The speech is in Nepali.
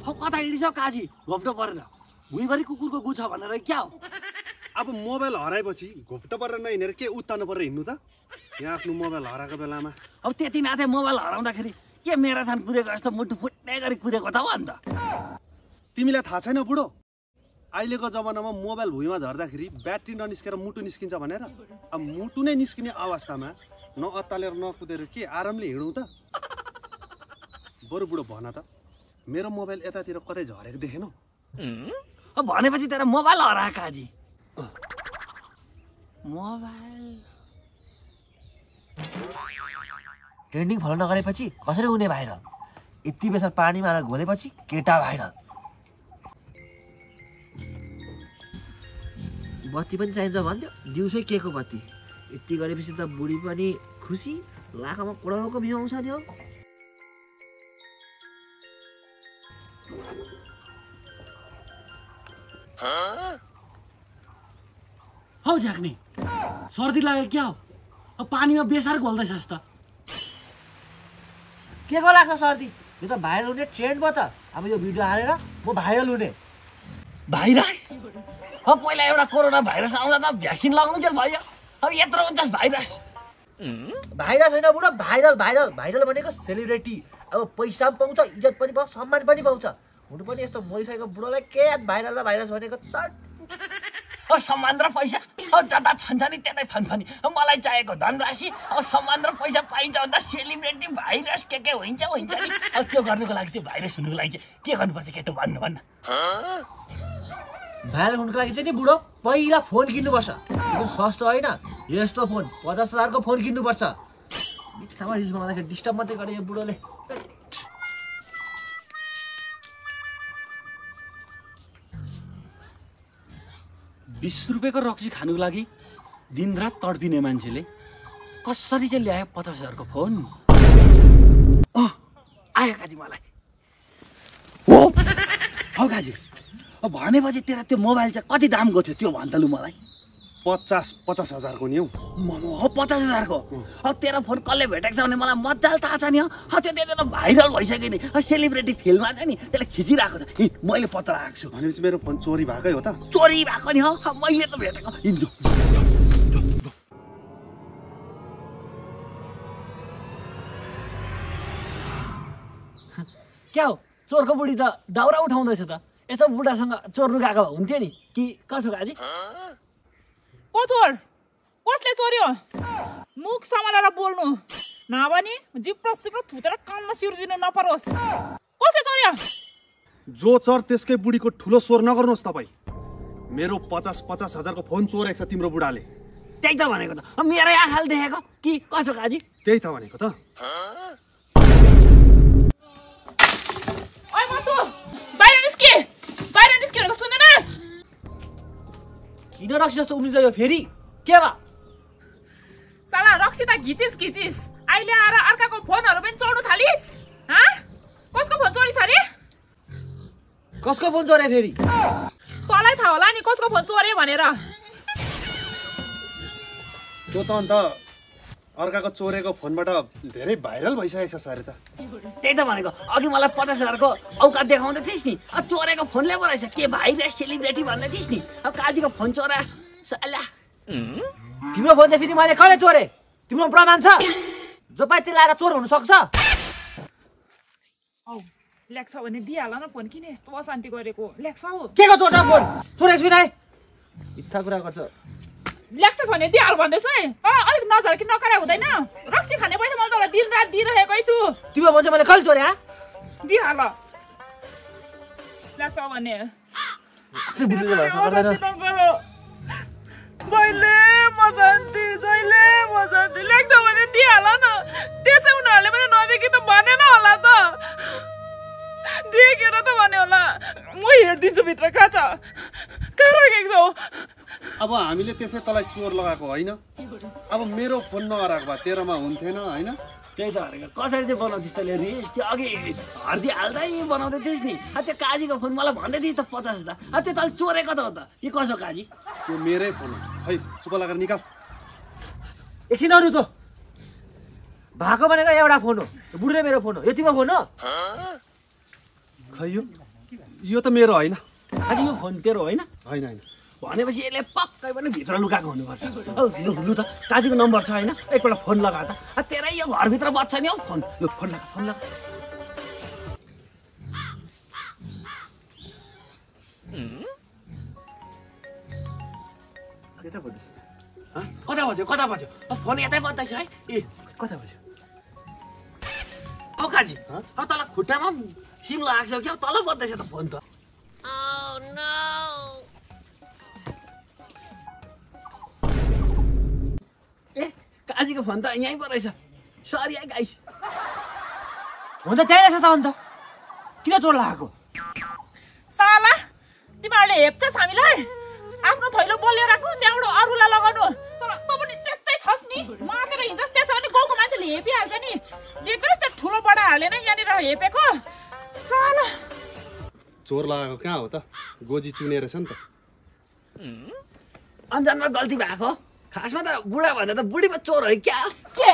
कता हिँडिस काजी घोप्टो परेर भुइँभरि कुकुरको गु छ भनेर क्या हो अब मोबाइल हराएपछि घोप्टो परेर नहिँडेर के उत्तानो परेर हिँड्नु त यहाँ आफ्नो मोबाइल हराएको बेलामा अब त्यति नाथे मोबाइल हराउँदाखेरि के म्याराथन कुदेको जस्तो मुटु फुट्ने गरी कुदेको त हो अन्त तिमीलाई थाहा छैन बुढो अहिलेको जमानामा मोबाइल भुइँमा झर्दाखेरि ब्याट्री ननिस्केर मुटु निस्किन्छ भनेर अब मुटु नै निस्किने अवस्थामा नअत्तालेर नकुदेर के आरामले हिँडौँ त बरु बुढो भन त मेरो मोबाइल यतातिर कतै झरेको देखेनौ अब भनेपछि तेरो मोबाइल हरायो काजी मोबाइल ट्रेन्डिङ फलो नगरेपछि कसरी हुने भाइरल यति बेसा पानीमा हालेर घोलेपछि केटा भाइरल बत्ती पनि चाहिन्छ भन्थ्यो दिउँसै के को बत्ती यति गरेपछि त बुढी पनि खुसी लाखमा करोडको बिउ आउँछ नि हौ झाक्ने सर्दी लाग्यो क्या हो अब पानीमा बेसार घोल्दैछस् त के को लाग्छ सर्दी यो त भाइरल हुने ट्रेन्ड भयो त अब यो भिडियो हालेर म भाइरल हुने भाइरस अब पहिला एउटा कोरोना भाइरस आउँदा त भ्याक्सिन लगाउनु चाहिँ भयो अब यत्रो हुन्छ भाइरस भाइरस होइन बुढो भाइरल भाइरल भाइरल भनेको सेलिब्रेटी अब पैसा पनि पाउँछ इज्जत पनि पाउँछ सम्मान पनि पाउँछ हुनु पनि यस्तो मरिसकेको बुढोलाई के भाइरल र भाइरस भनेको त अब सम्मान र पैसा अब जता छन्छ नि त्यतै फनफनी मलाई चाहिएको धनराशि अब सम्मान र पैसा पाइन्छ भन्दा सेलिब्रेटी भाइरस के हुन्छ नि अब त्यो गर्नुको लागि त्यो भाइरस हुनुको लागि चाहिँ के गर्नुपर्छ केटो भन्न भाइरल हुनुको लागि चाहिँ नि बुढो पहिला फोन किन्नुपर्छ त्यो सस्तो होइन यस्तो फोन 50,000 को फोन किन्नुपर्छ बित्थामा रिल्स बनाउँदाखेरि डिस्टर्ब मात्रै गरे यो बुढोले 20 रुपियाँको रक्सी खानुको लागि दिनरात तडपिने मान्छेले कसरी चाहिँ ल्यायो 50,000 को फोन आयो काजी मलाई हो काजी अब भनेपछि तेरा त्यो मोबाइल चाहिँ कति दामको थियो त्यो भन् त लु मलाई 50,000 को नि हौ हो 50,000 को अब तेरो फोन कसले भेटेको छ भने मलाई मजाले थाहा छ नि हो त्यो त्यति भाइरल भइसक्यो नि सेलिब्रेटी फिल्डमा चाहिँ नि त्यसले खिचिरहेको छ मैले पत्ता राखेको छु भनेपछि मेरो फोन चोरी भएकै हो त चोरी भएको नि हो मैले त भेटेको हिँड्छु क्या हो चोरको बुढी त दाउरा उठाउँदैछ त यसो बुढासँग चोर्नु गएको हुन्थ्यो नि कि कसो काजी को चोर कसले चोर्यो मुख सम्हालेर बोल्नु नभए नि जिब्रो सिब्रो थुतेर कानमा सिर दिनु नपरोस् कसले चोर्यो जो चोर त्यसकै बुढीको ठुलो स्वर नगर्नुहोस् तपाईँ मेरो 50,000 को फोन चोरेको छ तिम्रो बुढाले त्यही त भनेको त मेरो आँखाले देखेको कि कसो काजी त्यही त भनेको त ओइ मन्तु बाहिर निस्के भनेको सुन्दैनस् किन रक्सी जस्तो उम्लिन्छ यो फेरि के भयो साला रक्सी त घिचिस अहिले आएर अर्काको फोनहरू पनि चोर्नु थालिस् कसको फोन चोरिस अरे कसको फोन चोरे फेरि तँलाई थाहा होला नि कसको फोन चोरे भनेर त्यो त अन्त अर्काको चोरेको फोनबाट धेरै भाइरल भइसकेको छ सारे त त्यही त भनेको अघि मलाई 50,000 को औकात देखाउँदै थिइस् नि अब चोरेको फोन ल्याएको रहेछ के भाइरस सेलिब्रेटी भन्दै थिइस् नि अब काजीको फोन चोरा साला तिम्रो फोन चाहिँ फेरि मैले कहिले चोरे तिम्रो प्रमाण छ जो पाइ त्यसलाई आएर चोर हुन सक्छ औ लेख्छ भने दिइहाल न फोन किन यस्तो अशान्ति गरेको लेख्छ हौ के को चोर्छ फोन चोरेको छुइनँ इत्था कुरा गर्छ लेख्छस् भने दिइहाल भन्दैछ है अलिक नझर कि नकरा हुँदैन रक्सी खाने पैसा मैले तँलाई दिन रात दिइरहेकै छु तिम्रो फोन चाहिँ मैले कहिले चोरे दिइहाल लेख्छ भने जहिले मशान्ति लेख्छ भने दिइहाल न त्यसै उनीहरूले पनि नदेखे त भनेन होला त देखेर त भने होला म हेरिदिन्छु भित्र कहाँ छ कहाँ राखेको छौ अब हामीले त्यसै तँलाई चोर लगाएको होइन अब मेरो फोन नहराएको भए तेरोमा हुन्थेन होइन त्यही त भनेको कसरी चाहिँ बनाउँथिस् तैँले रिस त्यो अघि हर्दी हाल्दै बनाउँदै थिइस् नि त्यो काजीको फोन मलाई भन्दै थिइस् त 50,000 त्यो तैँले चोरेको त हो त कि कसो काजी त्यो मेरै फोन हो खै चुप लगाएर निकाल एकछिन अरू त भएको भनेको एउटा फोन हो बुढीले मेरो फोन हो यो तिम्रो फोन हो खै यो यो त मेरो होइन आज यो फोन तेरो होइन होइन होइन भनेपछि यसले पक्कै पनि भित्र लुकाएको हुनुपर्छ लु त काजीको नम्बर छ होइन एकपल्ट फोन लगा त तेरै यो घरभित्र बज्छ नि हौ फोन लु फोन लगा कता बज्यो फोन यतै बज्दैछ है ए कता बज्यो औ काजी अब तल खुट्टामा सिम लगाएको छ क्या तल बज्दैछ त फोन त ए काजीको फोन त यहीँ पो रहेछ सरी है गाइस फोन त त्यही रहेछ त अन्त किन चोर लगाएको साला तिमीहरूले हेप्छस् हामीलाई आफ्नो थैलो बोलेर राख्नु त्यहाँबाट अरूलाई लगाउनु त पनि त्यस्तै छस् नि मातेर हिँड्छस् त्यसो भने गाउँको मान्छेले हेपिहाल्छ नि देख्दैनस् त्यो ठुलो बडाहरूले नै यहाँनिर हेपेको साला चोर लगाएको कहाँ हो त गोजी चुनेर छ नि त अन्जानमा गल्ती भएको खासमा त बुढा भन्दा त बुढी पो चोर हो क्या के